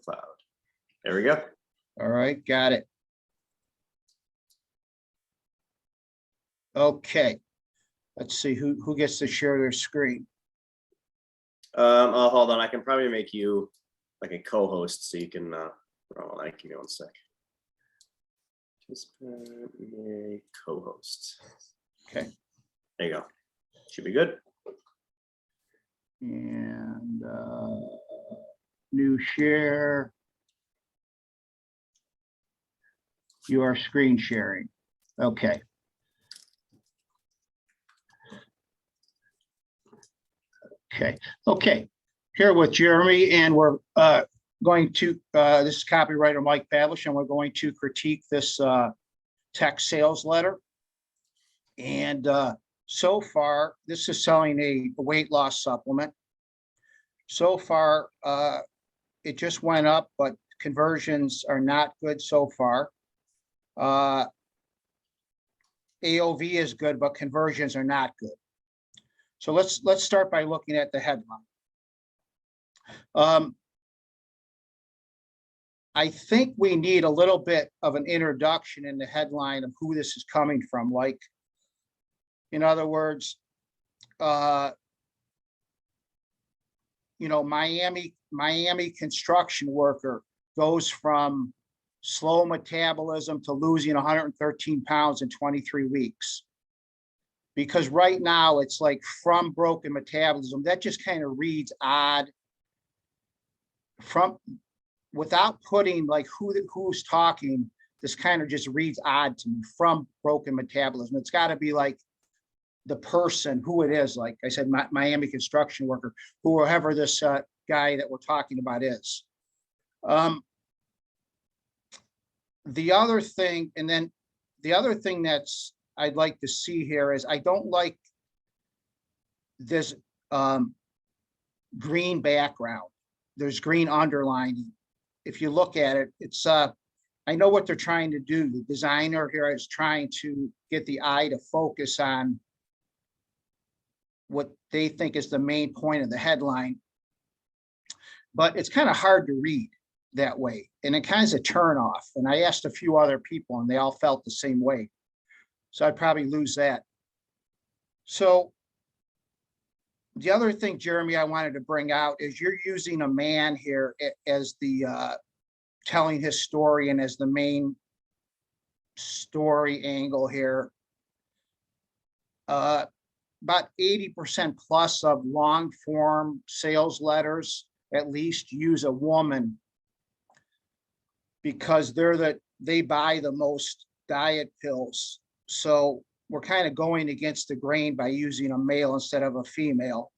cloud. There we go. All right, got it. Okay, let's see who gets to share their screen. Oh, hold on. I can probably make you like a co-host so you can. Hold on, give me 1 sec. Just make co-host. Okay. There you go. Should be good. And new share. You are screen sharing. Okay. Okay. Here with Jeremy, and we're going to, this is copywriter Mike Pavlish, and we're going to critique this tech sales letter. And so far, this is selling a weight loss supplement. So far, it just went up, but conversions are not good so far. AOV is good, but conversions are not good. So let's start by looking at the headline. I think we need a little bit of an introduction in the headline of who this is coming from. Like, in other words, Miami construction worker goes from slow metabolism to losing 113 pounds in 23 weeks. Because right now it's like from broken metabolism. That just kind of reads odd. Without putting like who's talking, this kind of just reads odd to me. From broken metabolism. It's got to be like the person, who it is. Like I said, Miami construction worker, whoever this guy that we're talking about is. The other thing, and then the other thing that's I'd like to see here is I don't like this green background. There's green underlining. If you look at it, it's I know what they're trying to do. The designer here is trying to get the eye to focus on what they think is the main point of the headline. But it's kind of hard to read that way. And it kind of is a turn off. And I asked a few other people and they all felt the same way. So I'd probably lose that. So the other thing, Jeremy, I wanted to bring out is you're using a man here as the telling his story and as the main story angle here. About 80% plus of long form sales letters at least use a woman because they buy the most diet pills. So we're kind of going against the grain by using a male instead of a female.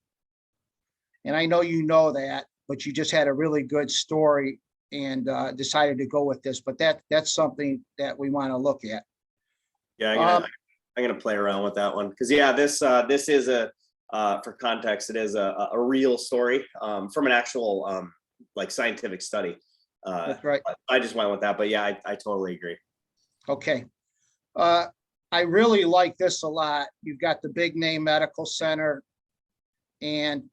And I know you know that, but you just had a really good story and decided to go with this. But that's something that we want to look at. Yeah, I'm gonna play around with that one because this is a for context, it is a real story from an actual like scientific study. That's right. I just went with that, but yeah, I totally agree. Okay. I really like this a lot. You've got the big name medical center, and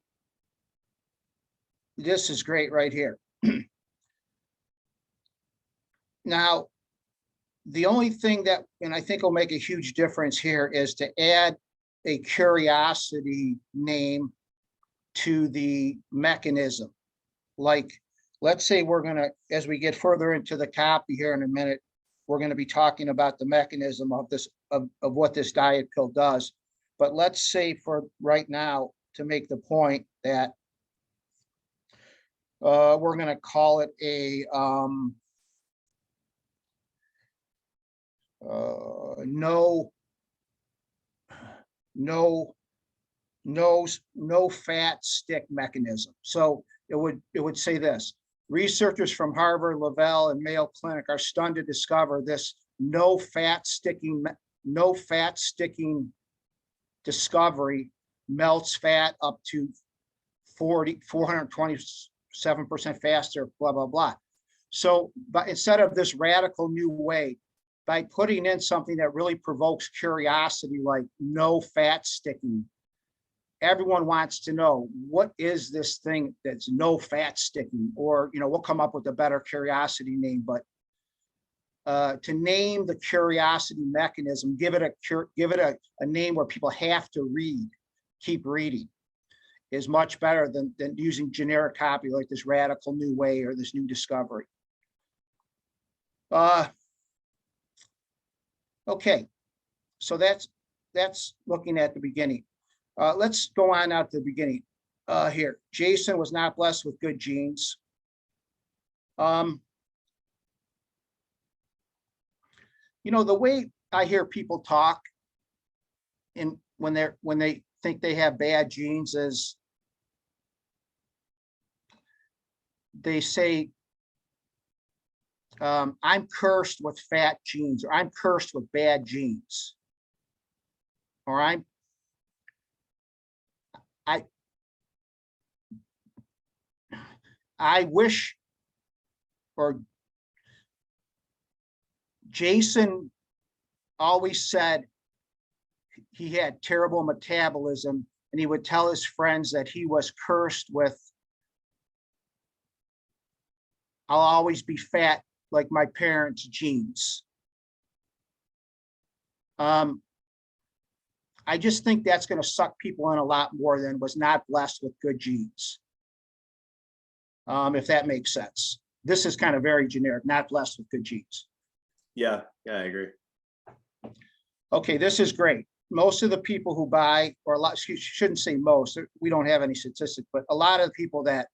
this is great right here. Now, the only thing that, and I think will make a huge difference here, is to add a curiosity name to the mechanism. Like, let's say we're going to, as we get further into the copy here in a minute, we're going to be talking about the mechanism of this, of what this diet pill does. But let's say for right now, to make the point that we're going to call it a no fat stick mechanism. So it would say this: researchers from Harvard, Lavelle, and Mayo Clinic are stunned to discover this no fat sticking discovery melts fat up to 427% faster, blah, blah, blah. So, but instead of this radical new way, by putting in something that really provokes curiosity, like no fat sticking, everyone wants to know, what is this thing that's no fat sticking? Or, we'll come up with a better curiosity name, but to name the curiosity mechanism, give it a name where people have to keep reading, is much better than using generic copy like this radical new way or this new discovery. Okay, so that's looking at the beginning. Let's go on out to the beginning. Here, Jason was not blessed with good genes. The way I hear people talk, when they think they have bad genes, is they say, I'm cursed with fat genes, or I'm cursed with bad genes, or I wish, or Jason always said he had terrible metabolism, and he would tell his friends that he was cursed with, I'll always be fat like my parents' genes. I just think that's going to suck people in a lot more than was not blessed with good genes. If that makes sense. This is kind of very generic, not blessed with good genes. Yeah, I agree. Okay, this is great. Most of the people who buy, or a lot, excuse, shouldn't say most, we don't have any statistics, but a lot of the people that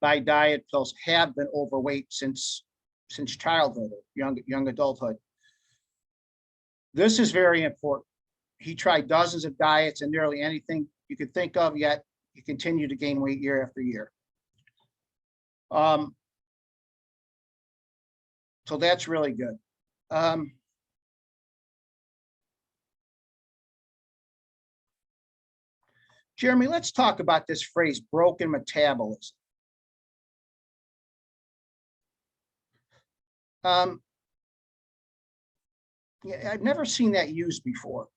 buy diet pills have been overweight since childhood, young adulthood. This is very important. He tried dozens of diets and nearly anything you could think of, yet he continued to gain weight year after year. So that's really good. Jeremy, let's talk about this phrase, broken metabolism. Yeah, I've never seen that used before.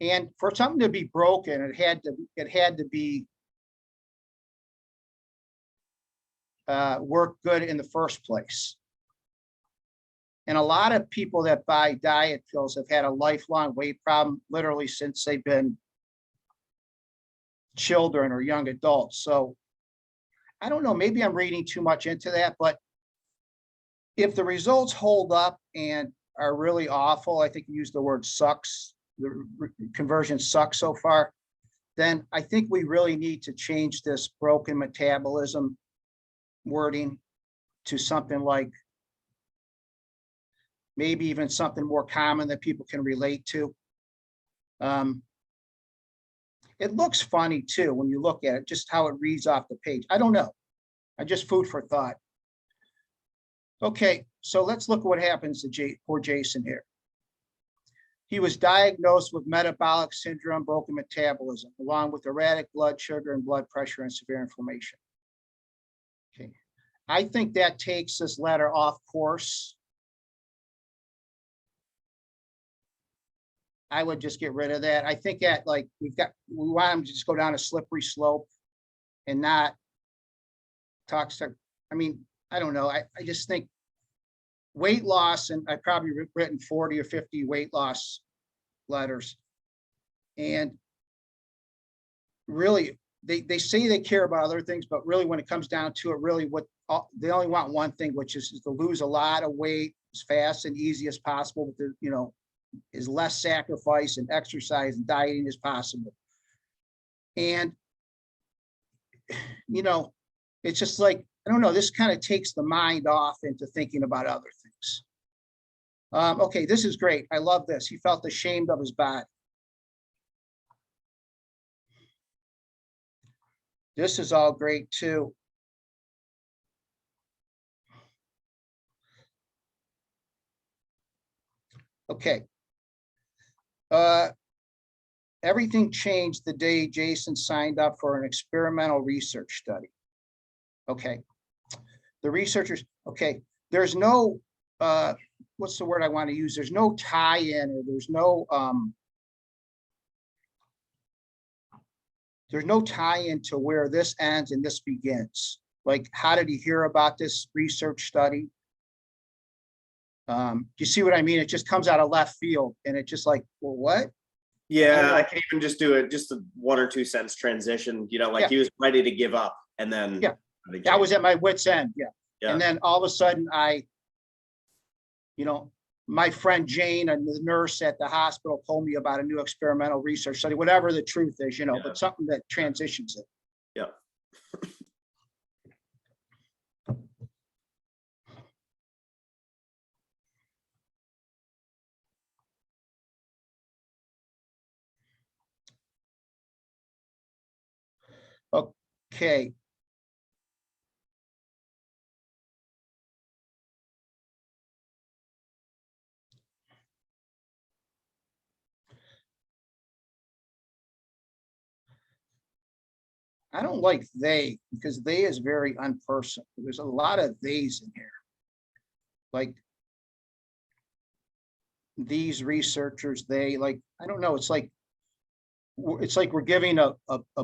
And for something to be broken, it had to be work good in the first place. And a lot of people that buy diet pills have had a lifelong weight problem, literally since they've been children or young adults. So I don't know, maybe I'm reading too much into that, but if the results hold up and are really awful, I think you used the word sucks, the conversion sucks so far, then I think we really need to change this broken metabolism wording to something like, maybe even something more common that people can relate to. It looks funny too, when you look at it, just how it reads off the page. I don't know. I just food for thought. Okay, so let's look at what happens to poor Jason here. He was diagnosed with metabolic syndrome, broken metabolism, along with erratic blood sugar and blood pressure and severe inflammation. Okay, I think that takes this letter off course. I would just get rid of that. I think that, like, we want him to just go down a slippery slope and not talk. I mean, I don't know. I just think weight loss, and I've probably written 40 or 50 weight loss letters. And really, they say they care about other things, but really when it comes down to it, really they only want one thing, which is to lose a lot of weight as fast and easy as possible with the, as less sacrifice and exercise and dieting as possible. And, it's just like, I don't know, this kind of takes the mind off into thinking about other things. Okay, this is great. I love this. He felt ashamed of his body. This is all great too. Okay. Everything changed the day Jason signed up for an experimental research study. Okay. The researchers, okay, there's no what's the word I want to use? There's no tie-in, or there's no tie-in to where this ends and this begins. Like, how did he hear about this research study? Do you see what I mean? It just comes out of left field, and it just like, well, what? Yeah, I can even just do it, just a 1 or 2 sentence transition, you know, like he was ready to give up, and then I was at my wit's end. Yeah. And then all of a sudden my friend Jane and the nurse at the hospital told me about a new experimental research study, whatever the truth is, but something that transitions it. Yeah. Okay. I don't like they, because they is very unpersonal. There's a lot of theys in here. Like these researchers, they, like, I don't know. It's like we're giving a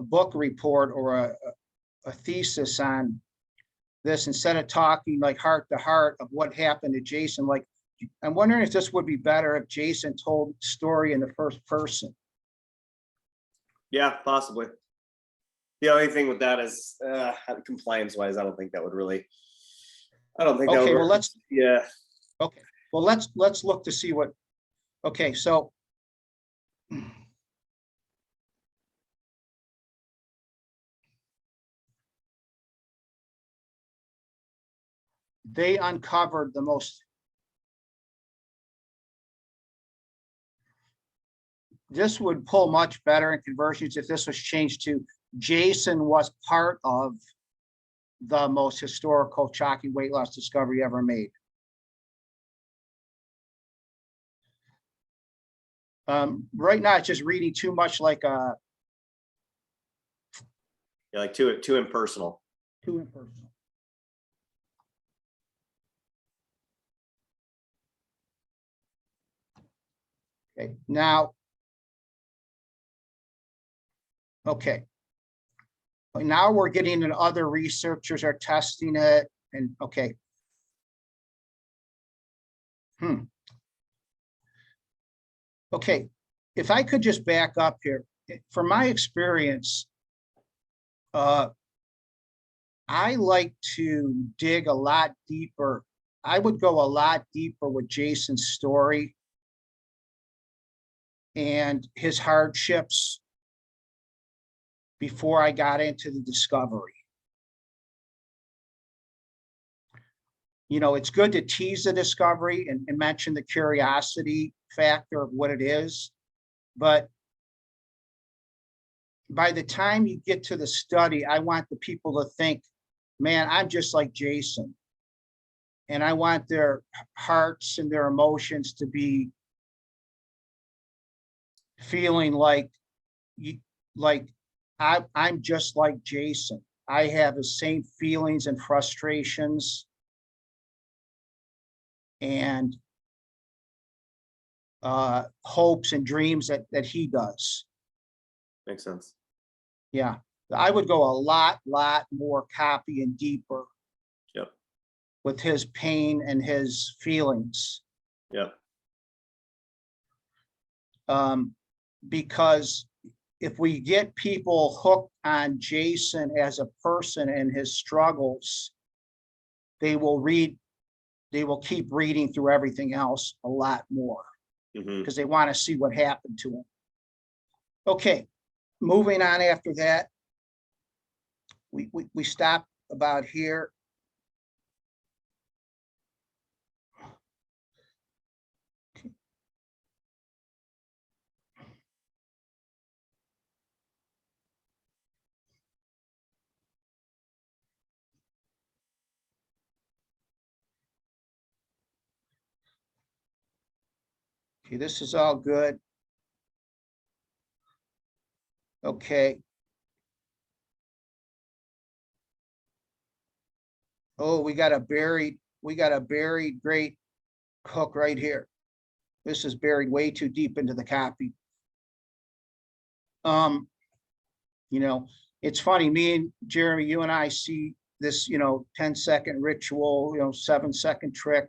book report or a thesis on this, instead of talking like heart to heart of what happened to Jason. Like, I'm wondering if this would be better if Jason told the story in the first person. Yeah, possibly. The only thing with that is compliance wise, I don't think that would really, I don't think that would work. Okay, well, let's look to see what, okay, so they uncovered the most, this would pull much better in conversions if this was changed to Jason was part of the most historical shocking weight loss discovery ever made. Right now, it's just reading too much like a. Yeah, like too impersonal. Too impersonal. Okay, now. Okay. Now we're getting in, other researchers are testing it, and okay. Okay, if I could just back up here, from my experience, I like to dig a lot deeper. I would go a lot deeper with Jason's story and his hardships before I got into the discovery. It's good to tease the discovery and mention the curiosity factor of what it is. But by the time you get to the study, I want the people to think, man, I'm just like Jason. And I want their hearts and their emotions to be feeling like I'm just like Jason. I have the same feelings and frustrations and hopes and dreams that he does. Makes sense. Yeah, I would go a lot more copy and deeper. Yep. With his pain and his feelings. Yep. Because if we get people hooked on Jason as a person and his struggles, they will keep reading through everything else a lot more, because they want to see what happened to him. Okay, moving on after that, we stop about here. Okay, this is all good. Okay. Oh, we got a buried great hook right here. This is buried way too deep into the copy. You know, it's funny, me and Jeremy, you and I see this, 10-second ritual, 7-second trick,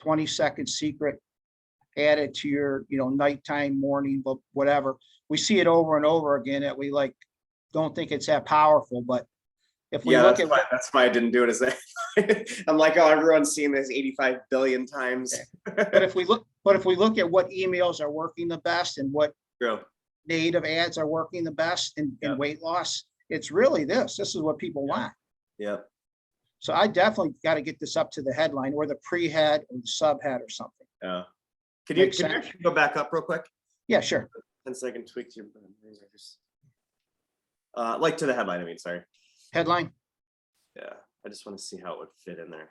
20-second secret added to your, nighttime, morning, but whatever. We see it over and over again that we like, don't think it's that powerful, but if we look at that's why I didn't do it as that. I'm like, oh, everyone's seen this 85 billion times. but if we look at what emails are working the best and what True. native ads are working the best in weight loss, it's really this is what people want. Yeah. So I definitely got to get this up to the headline or the pre-head or the subhead or something. Yeah. Can you actually go back up real quick? Yeah, sure. 10-second tweak to your like to the headline, I mean, sorry. Headline. Yeah, I just want to see how it would fit in there.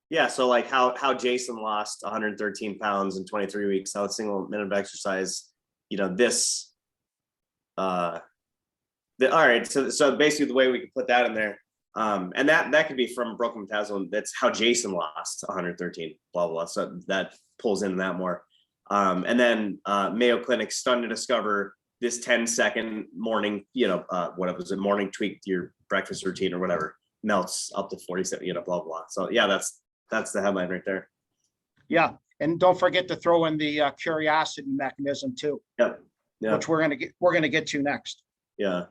Yeah, so like how Jason lost 113 pounds in 23 weeks, how a single minute of exercise, this all right, so basically the way we could put that in there, and that could be from broken metabolism. That's how Jason lost 113, blah blah. So that pulls into that more. And then Mayo Clinic stunned to discover this 10-second morning, whatever was it, morning tweak to your breakfast routine or whatever, melts up to 47, blah blah. So yeah, that's the headline right there. Yeah, and don't forget to throw in the curiosity mechanism too. Yep. Which we're gonna get to next. Yeah.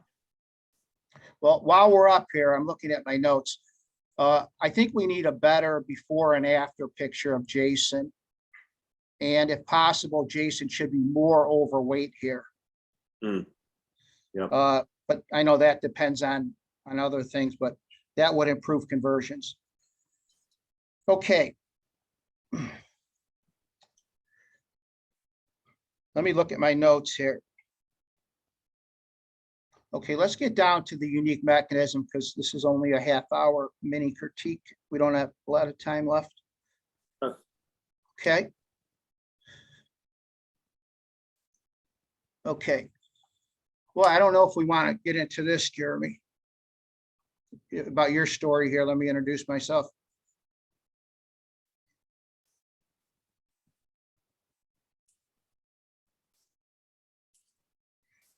Well, while we're up here, I'm looking at my notes. I think we need a better before and after picture of Jason. And if possible, Jason should be more overweight here. Yep. But I know that depends on other things, but that would improve conversions. Okay. Let me look at my notes here. Okay, let's get down to the unique mechanism because this is only a half-hour mini critique. We don't have a lot of time left. Huh. Okay. Okay. Well, I don't know if we want to get into this, Jeremy, about your story here. Let me introduce myself.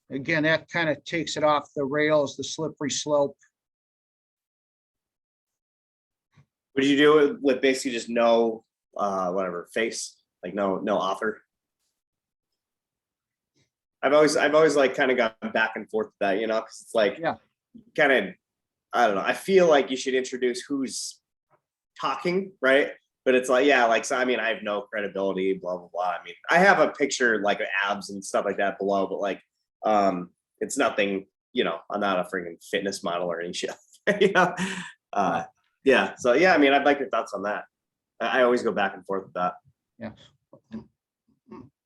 Again, that kind of takes it off the rails, the slippery slope. Would you do it with basically just no whatever face, like no author? I've always like kind of gone back and forth with that, because it's like kind of, I don't know. I feel like you should introduce who's talking, right? But it's like, so I mean, I have no credibility, blah blah blah. I mean, I have a picture like abs and stuff like that below, but like it's nothing, I'm not a freaking fitness model or any shit. Yeah. So yeah, I mean, I'd like your thoughts on that. I always go back and forth with that. Yeah.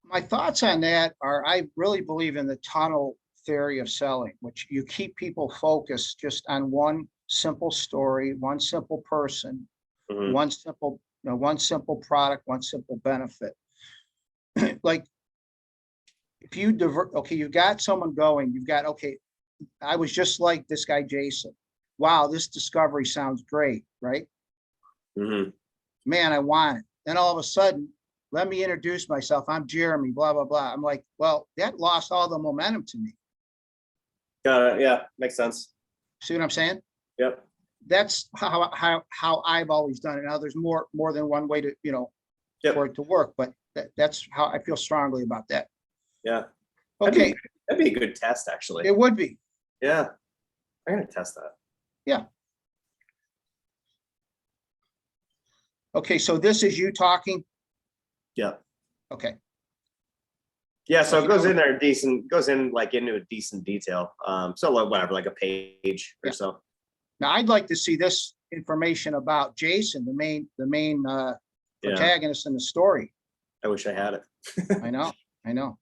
My thoughts on that are, I really believe in the tunnel theory of selling, which you keep people focused just on one simple story, one simple person, one simple product, one simple benefit. Like if you you've got someone going, I was just like this guy, Jason. Wow, this discovery sounds great, right? Man, I want it. Then all of a sudden, let me introduce myself. I'm Jeremy, blah, blah, blah. I'm like, well, that lost all the momentum to me. Got it. Yeah, makes sense. See what I'm saying? Yep. That's how I've always done it. Now there's more than one way to, for it to work, but that's how I feel strongly about that. Yeah. Okay. That'd be a good test, actually. It would be. Yeah. I'm gonna test that. Yeah. Okay, so this is you talking? Yeah. Okay. Yeah, so it goes in there goes into a decent detail. So like whatever, like a page or so. Now I'd like to see this information about Jason, the main protagonist in the story. I wish I had it. I know.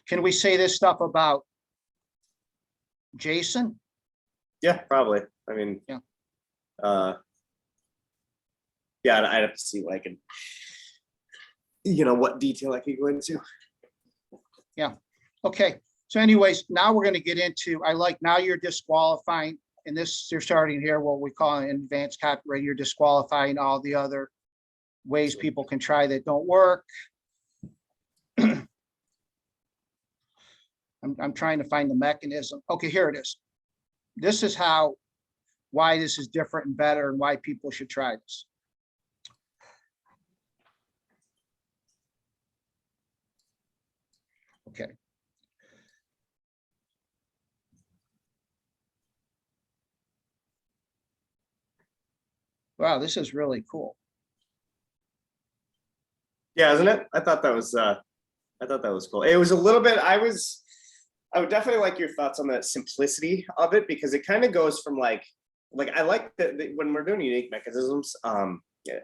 Can we say this stuff about Jason? Yeah, probably. I mean, I'd have to see what I can, what detail I could go into. Yeah. Okay. So anyways, now we're going to get into, now you're disqualifying, and this, you're starting here, what we call an advanced copyright, you're disqualifying all the other ways people can try that don't work. I'm trying to find the mechanism. Okay, here it is. This is why this is different and better and why people should try this. Okay. Wow, this is really cool. Yeah, isn't it? I thought that was cool. It was a little bit, I would definitely like your thoughts on the simplicity of it, because it kind of goes from like I like that when we're doing unique mechanisms, yeah,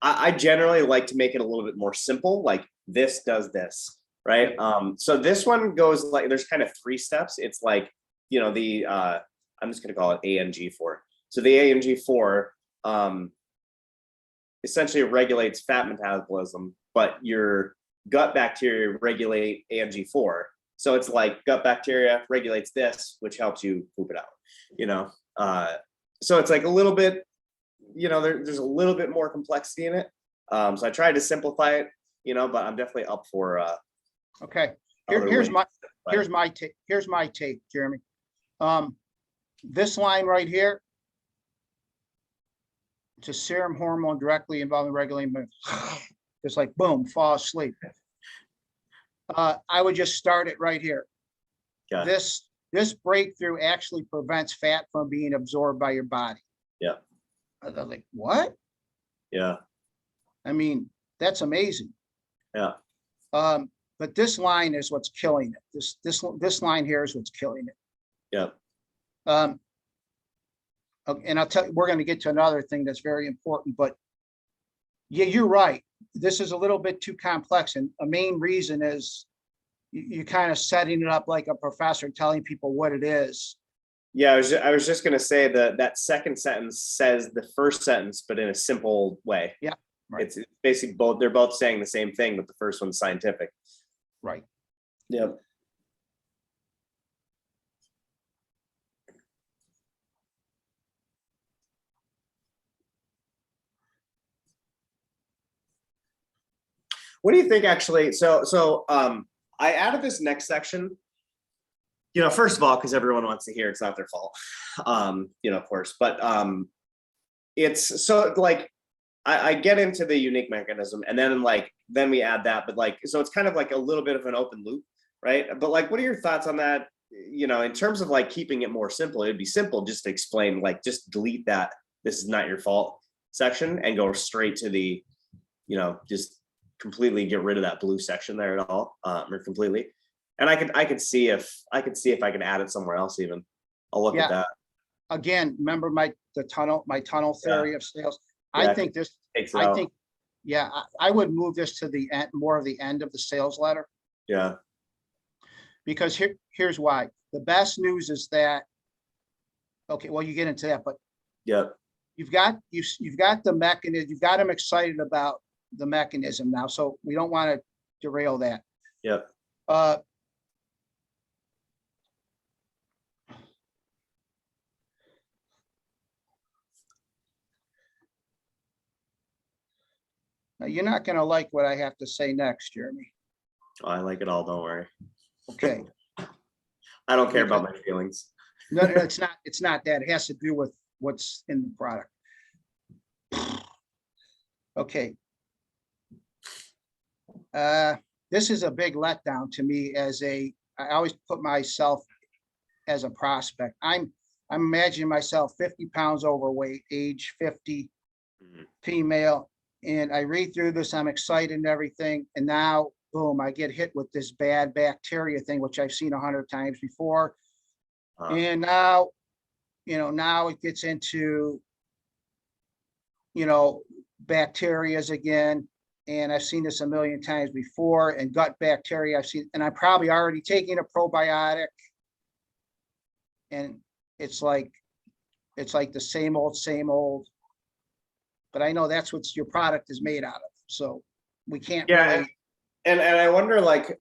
I generally like to make it a little bit more simple, like this does this, right? So this one goes like, there's kind of 3 steps. It's like, you know, I'm just gonna call it AMG4. So the AMG4 essentially regulates fat metabolism, but your gut bacteria regulate AMG4. So it's like gut bacteria regulates this, which helps you poop it out, you know? So it's like a little bit, you know, there's a little bit more complexity in it. So I tried to simplify it, you know, but I'm definitely up for okay. Here's my take, Jeremy. This line right here, it's a serum hormone directly involved in regulating, just like boom, fall asleep. I would just start it right here. Yeah. This breakthrough actually prevents fat from being absorbed by your body. Yeah. I'm like, what? Yeah. I mean, that's amazing. Yeah. But this line is what's killing it. This line here is what's killing it. Yeah. And I'll tell you, we're going to get to another thing that's very important, but yeah, you're right. This is a little bit too complex. And a main reason is you kind of setting it up like a professor, telling people what it is. Yeah, I was just gonna say that second sentence says the first sentence, but in a simple way. Yeah, right. It's basically they're both saying the same thing, but the first one's scientific. Right. Yeah. What do you think actually? So I added this next section, you know, first of all, because everyone wants to hear it's not their fault. You know, of course, but it's so like I get into the unique mechanism and then we add that, but like, so it's kind of like a little bit of an open loop, right? But like, what are your thoughts on that? You know, in terms of like keeping it more simple, it'd be simple just to explain, like, just delete that this is not your fault section and go straight to the, you know, just completely get rid of that blue section there at all, or completely. And I could see if I can add it somewhere else even. I'll look at that. Again, remember my tunnel theory of sales. Yeah, I think I would move this to the end, more of the end of the sales letter. Yeah. Because here's why. The best news is that, okay, well, you get into that, but yeah, you've got the mechanism, you've got them excited about the mechanism now. So we don't want to derail that. Yeah. Now you're not going to like what I have to say next, Jeremy. Oh, I like it all. Don't worry. Okay. I don't care about my feelings. No, it's not. It's not that. It has to do with what's in the product. Okay. This is a big letdown to me I always put myself as a prospect. I'm imagining myself 50 pounds overweight, age 50, female. And I read through this, I'm excited and everything. And now, boom, I get hit with this bad bacteria thing, which I've seen 100 times before. And now, you know, now it gets into, you know, bacterias again. And I've seen this a million times before, and gut bacteria I've seen, and I'm probably already taking a probiotic. And it's like the same old. But I know that's what your product is made out of. So we can't really. And I wonder, like,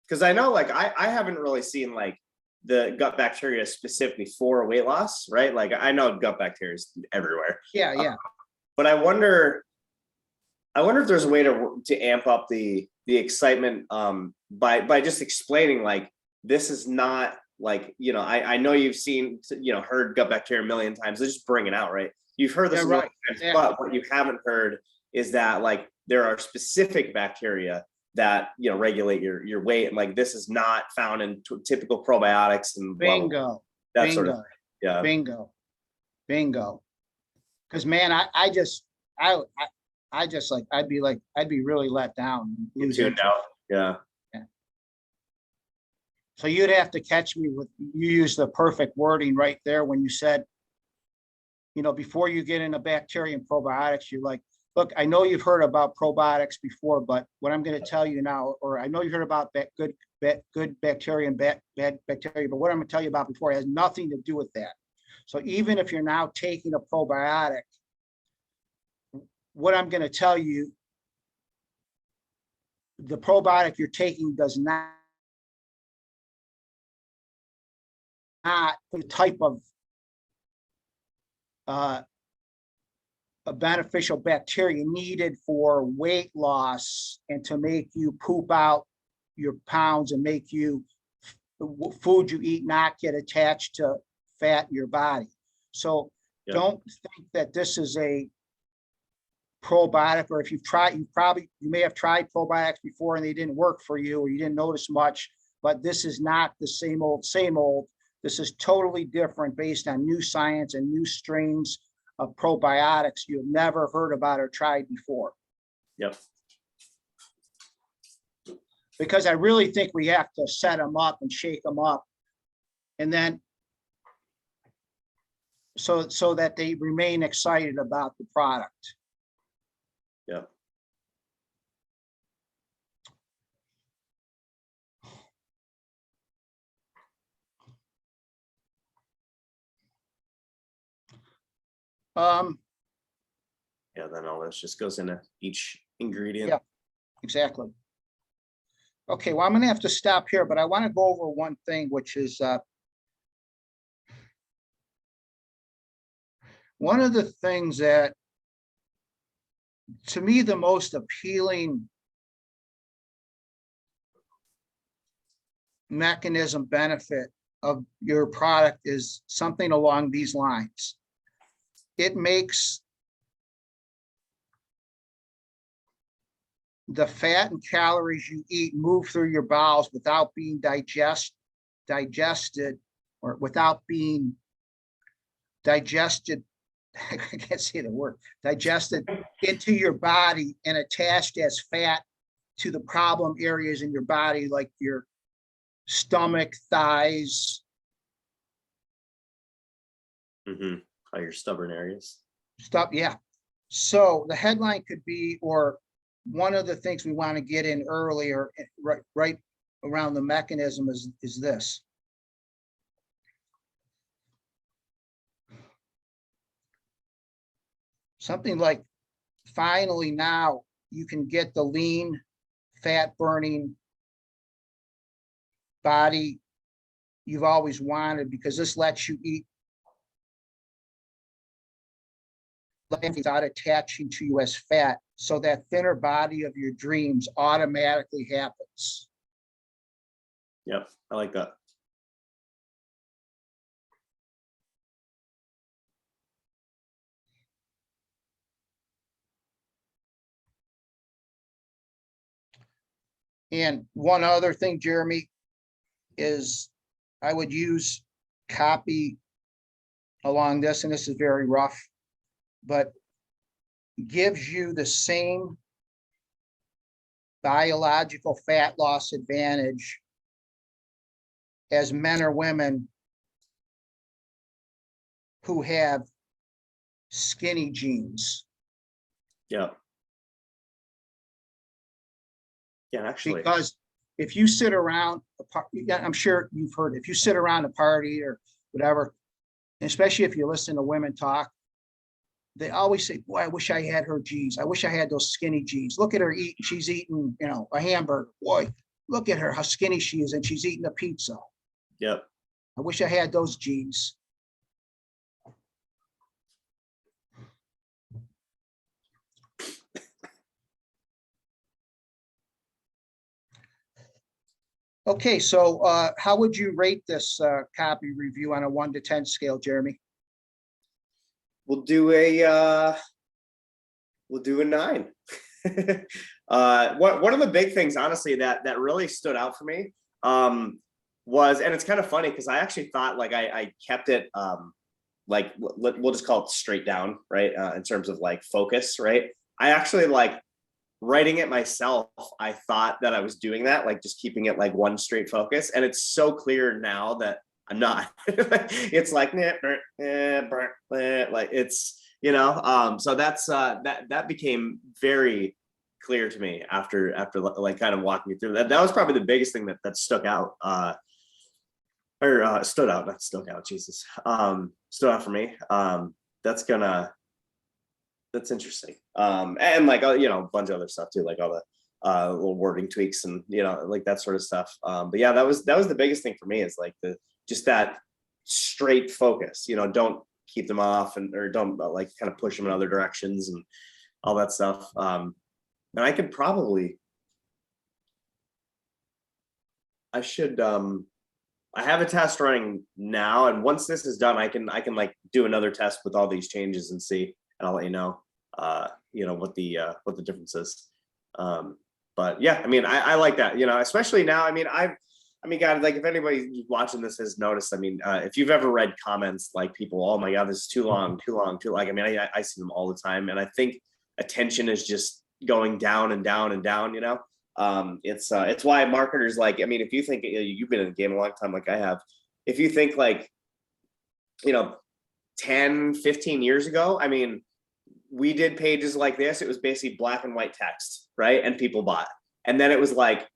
because I know like I haven't really seen like the gut bacteria specifically for weight loss, right? Like I know gut bacteria is everywhere. Yeah. But I wonder if there's a way to amp up the excitement by just explaining like this is not like, you know, I know you've seen, you know, heard gut bacteria a million times. Let's just bring it out, right? You've heard this a million times, but what you haven't heard is that like there are specific bacteria that, you know, regulate your weight, and like this is not found in typical probiotics and Bingo. that sort of thing. Yeah. Bingo. Because man, I'd be really let down. Tuned out. Yeah. So you'd have to catch me with, you used the perfect wording right there when you said, you know, before you get into bacteria and probiotics, you're like, look, I know you've heard about probiotics before, but what I'm going to tell you now, or I know you heard about good bacteria and bad bacteria, but what I'm going to tell you about before has nothing to do with that. So even if you're now taking a probiotic, what I'm going to tell you, the probiotic you're taking does not the type of a beneficial bacteria needed for weight loss and to make you poop out your pounds and make you food you eat not get attached to fat in your body. So don't think that this is a probiotic, or if you've tried, you may have tried probiotics before and they didn't work for you, or you didn't notice much, but this is not the same old. This is totally different based on new science and new strains of probiotics you've never heard about or tried before. Yep. Because I really think we have to set them up and shake them up, and then so that they remain excited about the product. Yeah. Yeah, then all this just goes into each ingredient. Yeah, exactly. Okay, well, I'm going to have to stop here, but I want to go over one thing, which is one of the things that, to me, the most appealing mechanism benefit of your product is something along these lines. It makes the fat and calories you eat move through your bowels without being digested, or without being digested. I can't say the word, digested into your body and attached as fat to the problem areas in your body, like your stomach, thighs. All your stubborn areas. Stuff, yeah. So the headline could be, or one of the things we want to get in earlier, right around the mechanism is this. Something like, finally now you can get the lean, fat burning body you've always wanted, because this lets you eat without attaching to you as fat, so that thinner body of your dreams automatically happens. Yep, I like that. And one other thing, Jeremy, is I would use copy along this, and this is very rough, but gives you the same biological fat loss advantage as men or women who have skinny jeans. Yeah. Yeah, actually. Because if you sit around, I'm sure you've heard, if you sit around a party or whatever, especially if you listen to women talk, they always say, boy, I wish I had her jeans. I wish I had those skinny jeans. Look at her eating. She's eating, you know, a hamburger. Boy, look at her, how skinny she is, and she's eating a pizza. Yep. I wish I had those genes. Okay, so how would you rate this copy review on a 1 to 10 scale, Jeremy? We'll do a 9. One of the big things, honestly, that really stood out for me was, and it's kind of funny because I actually thought like I kept it like we'll just call it straight down, right? In terms of like focus, right? I actually like writing it myself. I thought that I was doing that, like just keeping it like one straight focus, and it's so clear now that I'm not. It's like like it's, you know, so that's that became very clear to me after like kind of walking me through that. That was probably the biggest thing that stuck out, or stood out, not stuck out, Jesus, stood out for me. That's interesting. And like, you know, a bunch of other stuff too, like all the little wording tweaks and, you know, like that sort of stuff. But yeah, that was the biggest thing for me, is like just that straight focus, you know, don't keep them off or don't like kind of push them in other directions and all that stuff. And I could probably, I have a test running now, and once this is done, I can like do another test with all these changes and see, and I'll let you know, you know, what the difference is. But yeah, I mean, I like that, you know, especially now. I mean, God, like if anybody watching this has noticed, I mean, if you've ever read comments like people, oh my God, this is too long. Like, I mean, I see them all the time, and I think attention is just going down and down and down, you know. It's why marketers, like, I mean, if you think, you know, you've been in the game a long time, like I have, if you think like, you know, 10, 15 years ago, I mean, we did pages like this. It was basically black and white text, right? And people bought. And then it was like,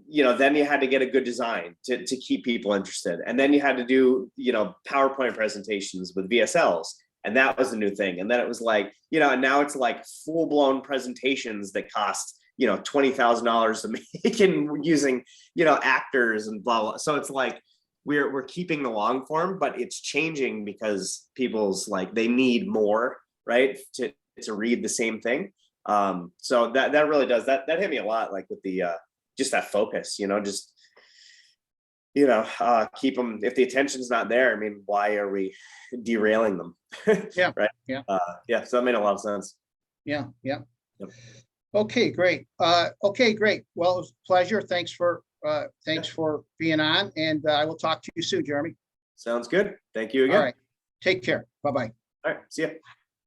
you know, then you had to get a good design to keep people interested. And then you had to do, you know, PowerPoint presentations with VSLs. And that was the new thing. And then it was like, you know, and now it's like full blown presentations that cost, you know, $20,000 to make, and using, you know, actors and blah, blah. So it's like, we're keeping the long form, but it's changing because people's like, they need more, right, to read the same thing. So that really does, that hit me a lot, like with the just that focus, you know, just, you know, keep them, if the attention's not there, I mean, why are we derailing them? Yeah. Right. Yeah. Yeah, so that made a lot of sense. Yeah. Yep. Okay, great. Okay, great. Well, it was a pleasure. Thanks for being on, and I will talk to you soon, Jeremy. Sounds good. Thank you again. All right. Take care. Bye-bye. All right. See ya.